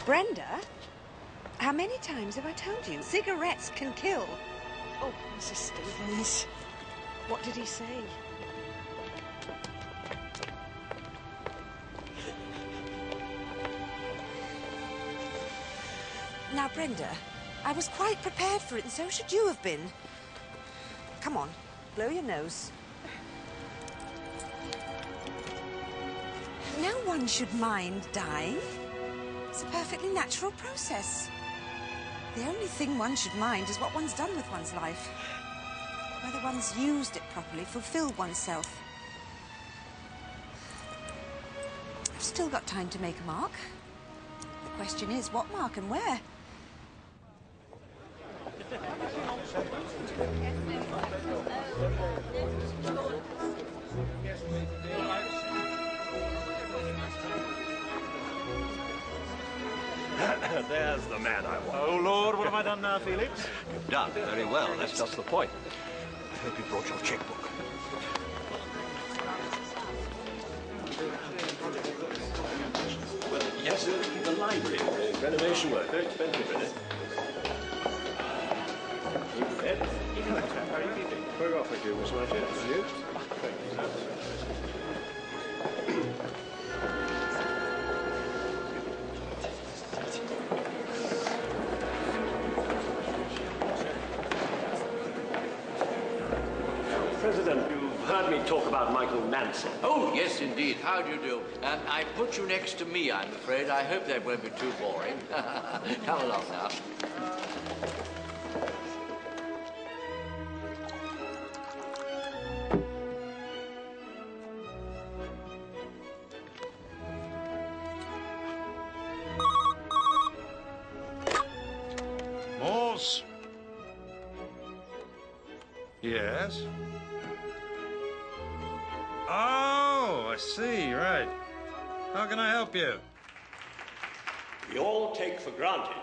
Brenda, how many times have I told you? Cigarettes can kill. Oh, Mrs. Stevens. What did he say? Now, Brenda, I was quite prepared for it, and so should you have been. Come on, blow your nose. No one should mind dying. It's a perfectly natural process. The only thing one should mind is what one's done with one's life. Whether one's used it properly, fulfilled oneself. I've still got time to make a mark. The question is, what mark and where? There's the man I want. Oh, Lord, what have I done now, Felix? You've done very well. That's just the point. I hope you brought your checkbook. Well, yes, the library. Renovation work. Very expensive, really. How are you keeping? Very well, thank you, Miss Martin. And you? Thank you, sir. President, you've heard me talk about Michael Nancy. Oh, yes, indeed. How do you do? I put you next to me, I'm afraid. I hope that won't be too boring. Come along now. Morse. Yes? Oh, I see, right. How can I help you? We all take for granted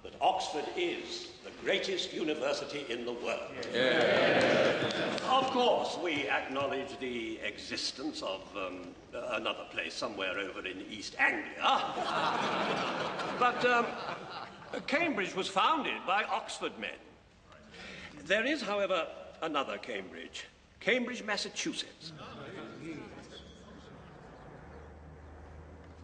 that Oxford is the greatest university in the world. Of course, we acknowledge the existence of another place somewhere over in East Anglia. But Cambridge was founded by Oxford men. There is, however, another Cambridge. Cambridge, Massachusetts.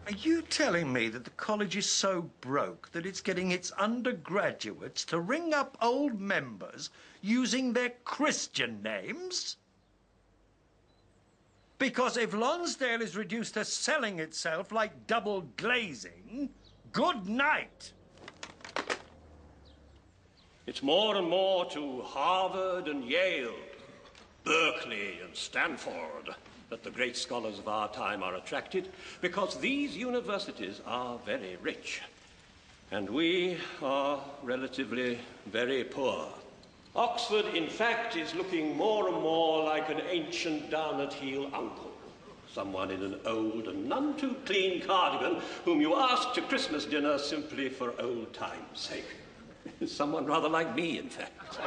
Are you telling me that the college is so broke that it's getting its undergraduates to ring up old members using their Christian names? Because if Lonsdale is reduced to selling itself like double glazing, good night. It's more and more to Harvard and Yale, Berkeley and Stanford that the great scholars of our time are attracted, because these universities are very rich, and we are relatively very poor. Oxford, in fact, is looking more and more like an ancient down-at-heel uncle, someone in an old and none too clean cardigan whom you ask to Christmas dinner simply for old time's sake. Someone rather like me, in fact.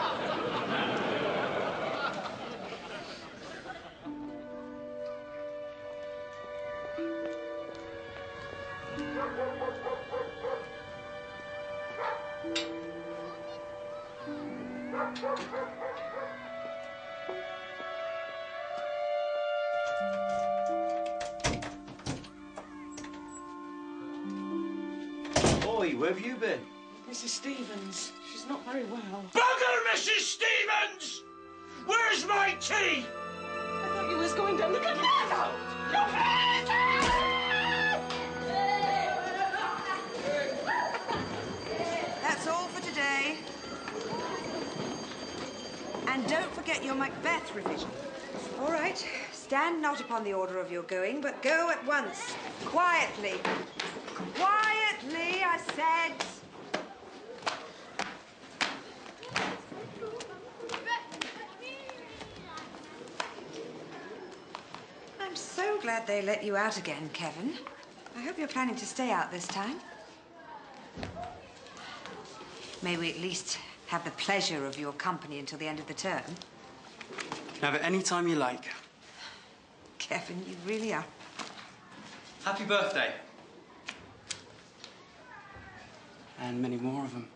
Boy, where have you been? Mrs. Stevens, she's not very well. Bugger, Mrs. Stevens! Where's my tea? I thought you was going down the canal. That's all for today. And don't forget your Macbeth revision. All right, stand not upon the order of your going, but go at once. Quietly. Quietly, I said. I'm so glad they let you out again, Kevin. I hope you're planning to stay out this time. May we at least have the pleasure of your company until the end of the term? Have it any time you like. Kevin, you really are. Happy birthday. And many more of them.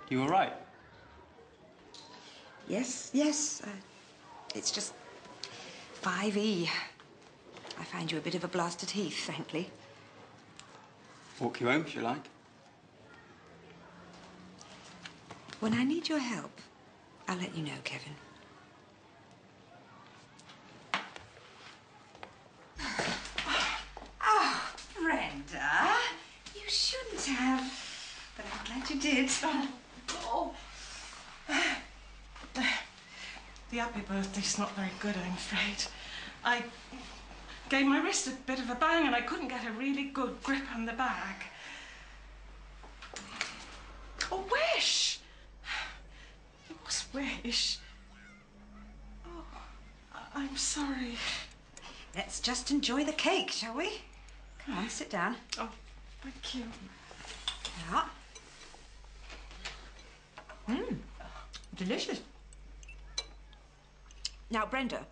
You all right? Yes, yes. It's just 5E. I find you a bit of a blasted heath, frankly. Walk you home if you like. When I need your help, I'll let you know, Kevin. Oh, Brenda, you shouldn't have, but I'm glad you did. Oh. The happy birthday's not very good, I'm afraid. I gave my wrist a bit of a bang and I couldn't get a really good grip on the bag. Oh, Wish! It was Wish. Oh, I'm sorry. Let's just enjoy the cake, shall we? Come on, sit down. Oh, thank you. Yeah. Delicious. Now, Brenda,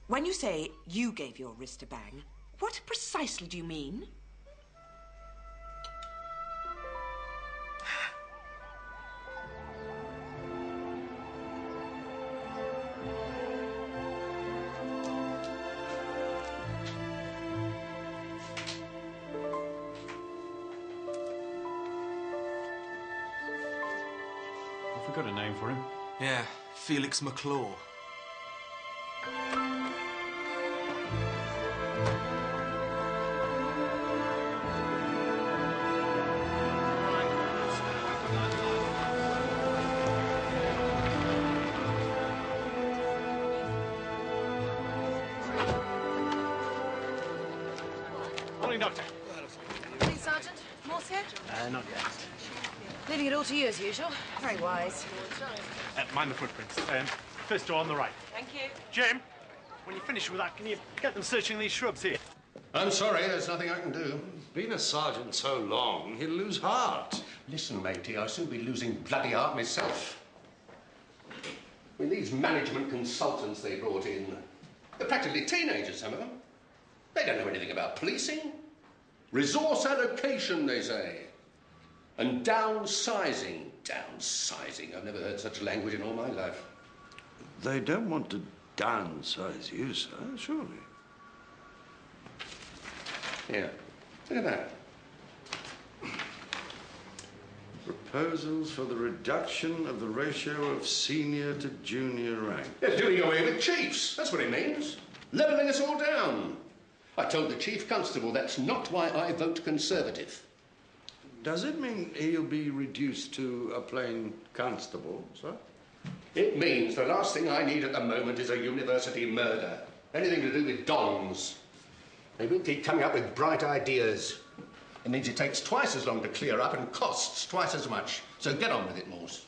when you say you gave your wrist a bang, what precisely do you mean? Have we got a name for him? Yeah, Felix McClaw. Morning, Doctor. Morning, Sergeant. Morse here? Not yet. Leaving it all to you as usual. Very wise. Mind the footprints. First door on the right. Thank you. Jim, when you finish with that, can you get them searching these shrubs here? I'm sorry, there's nothing I can do. Been a sergeant so long, he'll lose heart. Listen, matey, I'll soon be losing bloody heart myself. I mean, these management consultants they brought in, they're practically teenagers, some of them. They don't know anything about policing. Resource allocation, they say. And downsizing. Downsizing. I've never heard such language in all my life. They don't want to downsize you, sir, surely. Here, look at that. Proposals for the reduction of the ratio of senior to junior rank. They're doing away with chiefs. That's what it means. Levelling us all down. I told the chief constable that's not why I vote Conservative. Does it mean he'll be reduced to a plain constable, sir? It means the last thing I need at the moment is a university murder. Anything to do with dons. They will keep coming up with bright ideas. It means it takes twice as long to clear up and costs twice as much. So get on with it, Morse.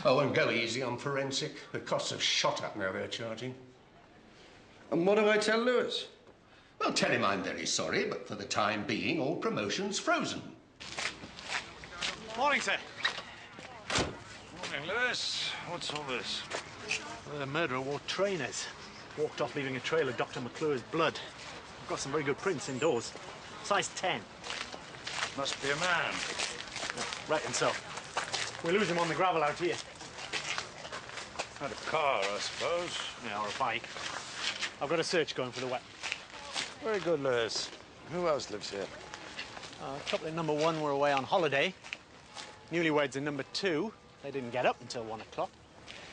Oh, and go easy on forensic. The costs have shot up now they're charging. And what do I tell Lewis? Well, tell him I'm very sorry, but for the time being, all promotion's frozen. Morning, sir. Morning, Lewis. What's all this? Well, the murderer wore trainers. Walked off leaving a trail of Dr. McClure's blood. I've got some very good prints indoors. Size 10. Must be a man. Right, and so. We lose him on the gravel out here. Had a car, I suppose. Yeah, or a bike. I've got a search going for the weapon. Very good, Lewis. Who else lives here? A couple in number 1 were away on holiday. Newlyweds in number 2. They didn't get up until 1 o'clock.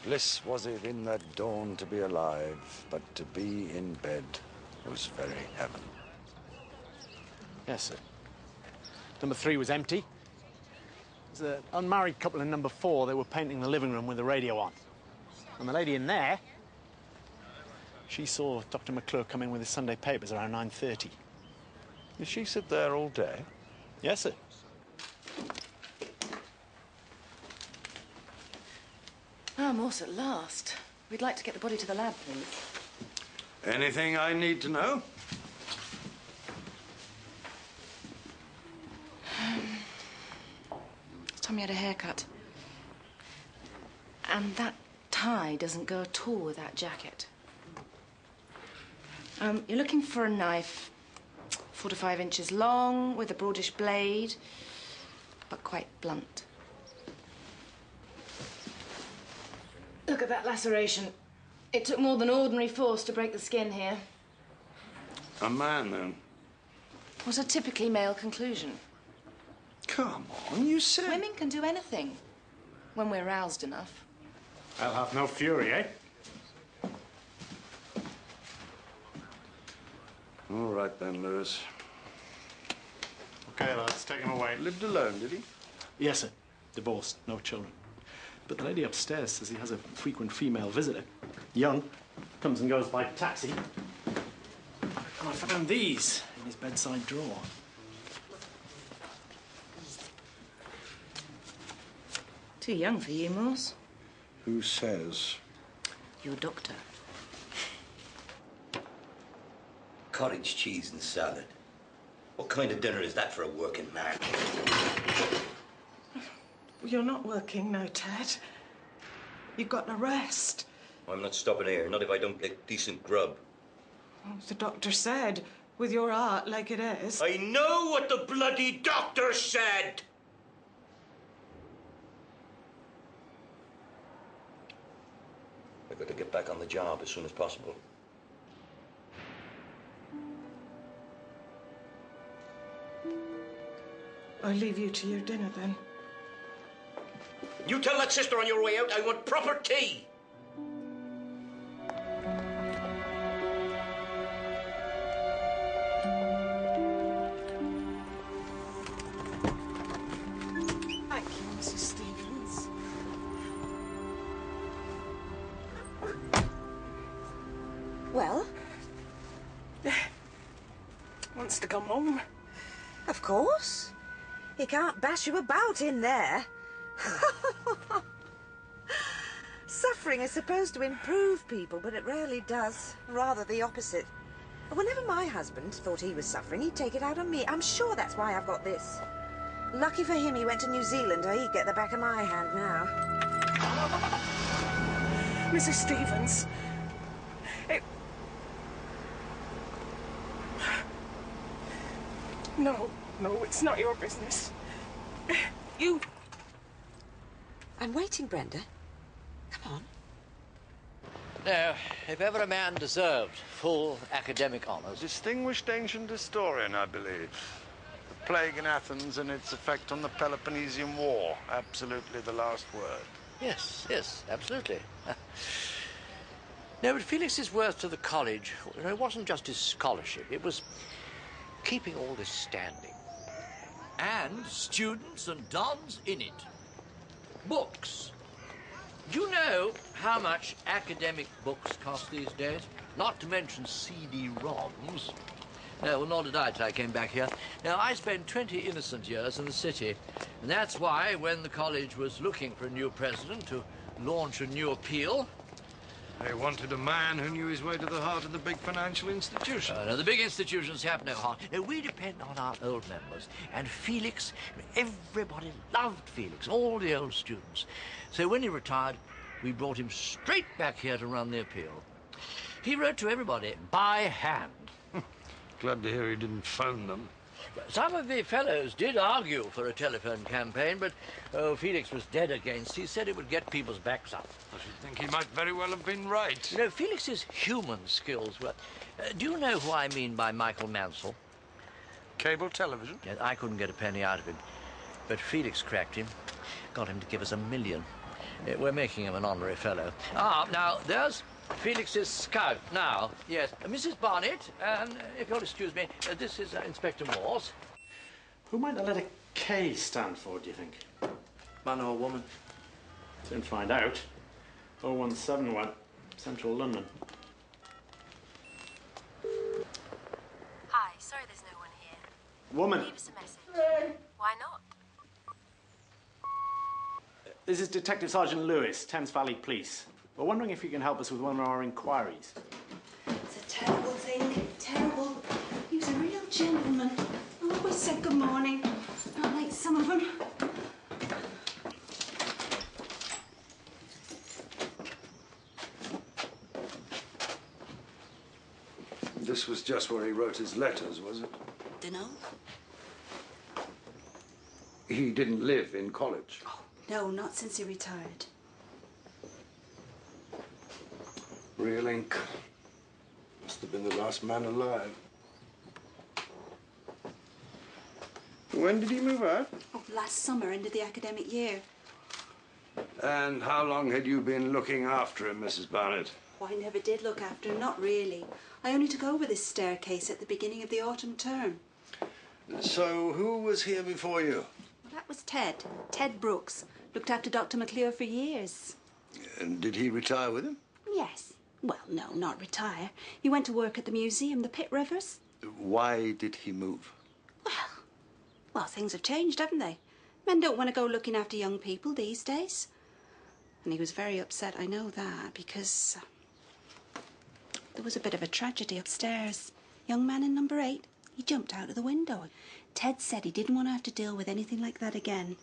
Bliss was it in that dawn to be alive, but to be in bed was very heaven. Yes, sir. Number 3 was empty. There's an unmarried couple in number 4. They were painting the living room with the radio on. And the lady in there, she saw Dr. McClure come in with his Sunday papers around 9:30. Did she sit there all day? Yes, sir. Ah, Morse at last. We'd like to get the body to the lab, please. Anything I need to know? Tommy had a haircut. And that tie doesn't go at all with that jacket. You're looking for a knife, 4 to 5 inches long, with a broadish blade, but quite blunt. Look at that laceration. It took more than ordinary force to break the skin here. A man, then? Was a typically male conclusion. Come on, you said... Women can do anything, when we're roused enough. I'll have no fury, eh? All right, then, Lewis. OK, lads, take him away. Lived alone, did he? Yes, sir. Divorced, no children. But the lady upstairs says he has a frequent female visitor. Young, comes and goes by taxi. And I found these in his bedside drawer. Too young for you, Morse. Who says? Your doctor. Cottage cheese and salad. What kind of dinner is that for a working man? You're not working now, Ted. You've got to rest. I'm not stopping here, not if I don't get decent grub. Oh, the doctor said, with your heart like it is. I know what the bloody doctor said! I've got to get back on the job as soon as possible. I'll leave you to your dinner, then. You tell that sister on your way out I want proper tea! Thank you, Mrs. Stevens. Well? Wants to come home. Of course. He can't bash you about in there. Suffering is supposed to improve people, but it rarely does. Rather the opposite. Whenever my husband thought he was suffering, he'd take it out on me. I'm sure that's why I've got this. Lucky for him he went to New Zealand, or he'd get the back of my hand now. Mrs. Stevens, No, it's not your business. You... I'm waiting, Brenda. Come on. Now, if ever a man deserved full academic honours... Distinguished ancient historian, I believe. The plague in Athens and its effect on the Peloponnesian War. Absolutely the last word. Yes, absolutely. No, but Felix's worth to the college, it wasn't just his scholarship, it was keeping all this standing. And students and dons in it. Books. Do you know how much academic books cost these days? Not to mention CD-ROMs. No, well, nor did I till I came back here. Now, I spent 20 innocent years in the city, and that's why when the college was looking for a new president to launch a new appeal... They wanted a man who knew his way to the heart of the big financial institution. No, the big institutions have no heart. No, we depend on our old members. And Felix, everybody loved Felix, all the old students. So when he retired, we brought him straight back here to run the appeal. He wrote to everybody by hand. Glad to hear he didn't phone them. Some of the fellows did argue for a telephone campaign, but Felix was dead against. He said it would get people's backs up. I should think he might very well have been right. You know, Felix's human skills were... do you know who I mean by Michael Mansell? Cable television? Yes, I couldn't get a penny out of him. But Felix cracked him, got him to give us $1 million. We're making him an honorary fellow. Ah, now, there's Felix's scout now. Yes, Mrs. Barnett, and if you'll excuse me, this is Inspector Morse. Who might the letter K stand for, do you think? Man or woman? Soon find out. 0171, Central London. Hi, sorry there's no one here. Woman. Leave us a message. Why not? This is Detective Sergeant Lewis, Thames Valley Police. We're wondering if you can help us with one of our inquiries. It's a terrible thing. Terrible. He was a real gentleman. Always said good morning. Not like some of them. This was just where he wrote his letters, was it? Dunno. He didn't live in college? Oh, no, not since he retired. Real ink. Must have been the last man alive. When did he move out? Oh, last summer, end of the academic year. And how long had you been looking after him, Mrs. Barnett? Oh, I never did look after him, not really. I only took over this staircase at the beginning of the autumn term. So who was here before you? Well, that was Ted. Ted Brooks. Looked after Dr. McClure for years. And did he retire with him? Yes. Well, no, not retire. He went to work at the museum, the Pitt Rivers. Why did he move? Well, things have changed, haven't they? Men don't want to go looking after young people these days. And he was very upset, I know that, because there was a bit of a tragedy upstairs. Young man in number 8, he jumped out of the window. Ted said he didn't want to have to deal with anything like that again.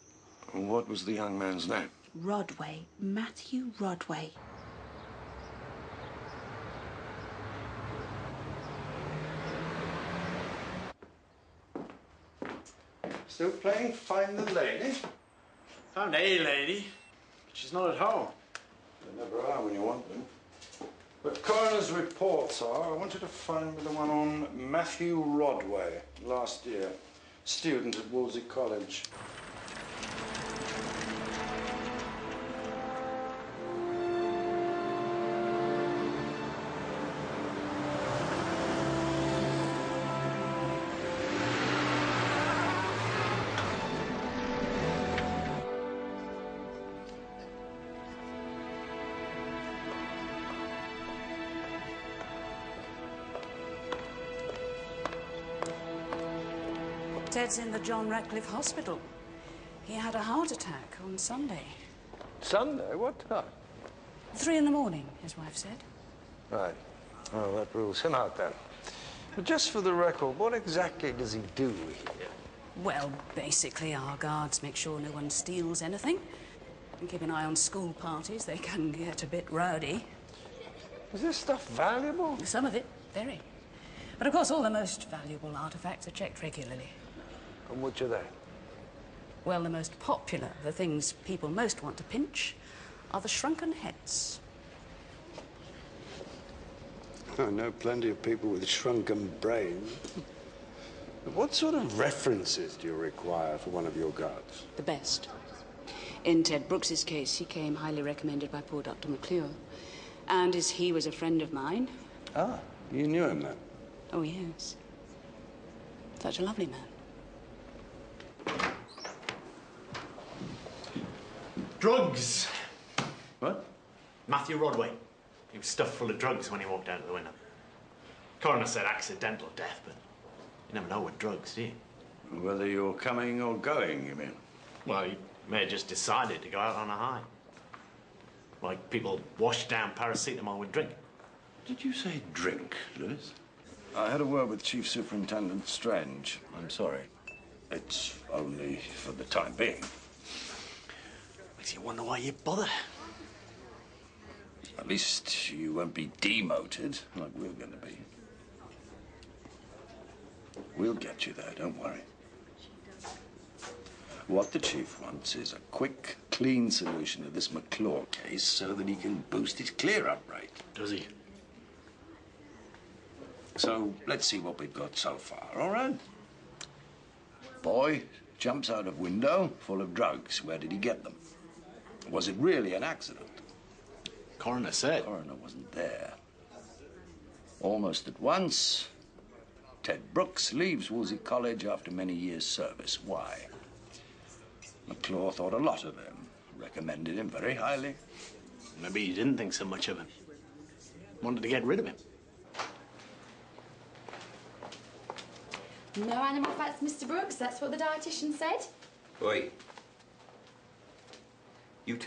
And what was the young man's name? Rodway. Matthew Rodway. Still playing Find the Lady? Found a lady, but she's not at home. They never are when you want them. But coroner's reports are, I want you to find me the one on Matthew Rodway, last year. Student at Wolsey College. Ted's in the John Ratcliffe Hospital. He had a heart attack on Sunday. Sunday? What time? 3 in the morning, his wife said. Right. Oh, that rules him out then. But just for the record, what exactly does he do here? Well, basically, our guards make sure no one steals anything and keep an eye on school parties. They can get a bit rowdy. Is this stuff valuable? Some of it, very. But of course, all the most valuable artifacts are checked regularly. And which are they? Well, the most popular, the things people most want to pinch, are the shrunken heads. I know plenty of people with shrunken brains. What sort of references do you require for one of your guards? The best. In Ted Brooks's case, he came highly recommended by poor Dr. McClure. And as he was a friend of mine... Ah, you knew him then? Oh, yes. Such a lovely man. Drugs. What? Matthew Rodway. He was stuffed full of drugs when he walked out of the window. Coroner said accidental death, but you never know with drugs, do you? Whether you're coming or going, you mean? Well, he may have just decided to go out on a high. Like people wash down paracetamol with drink. Did you say drink, Lewis? I had a word with Chief Superintendent Strange. I'm sorry. It's only for the time being. Makes you wonder why you bother. At least you won't be demoted like we're going to be. We'll get you there, don't worry. What the Chief wants is a quick, clean solution to this McClure case so that he can boost his clear-up rate. Does he? So, let's see what we've got so far, all right? Boy jumps out of window full of drugs. Where did he get them? Was it really an accident? Coroner said. Coroner wasn't there. Almost at once, Ted Brooks leaves Wolsey College after many years' service. Why? McClure thought a lot of him, recommended him very highly. Maybe he didn't think so much of him. Wanted to get rid of him. No animal fats, Mr. Brooks. That's what the dietitian said. Oi. You tell